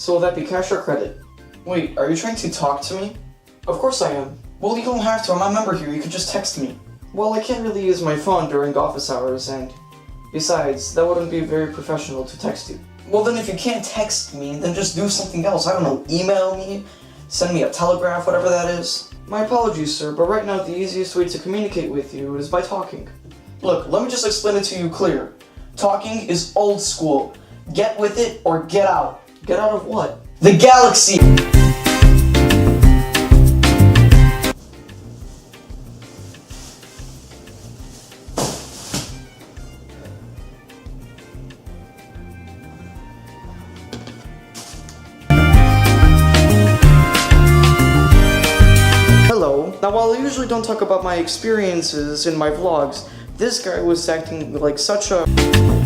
So will that be cash or credit? Wait, are you trying to talk to me? Of course I am. Well, you don't have to. I'm a member here. You could just text me. Well, I can't really use my phone during office hours, and besides, that wouldn't be very professional to text you. Well, then if you can't text me, then just do something else. I don't know, email me, send me a telegraph, whatever that is. My apologies, sir, but right now the easiest way to communicate with you is by talking. Look, let me just explain it to you clear. Talking is old school. Get with it or get out. Get out of what? The galaxy! Hello. Now, while I usually don't talk about my experiences in my vlogs, this guy was acting like such a...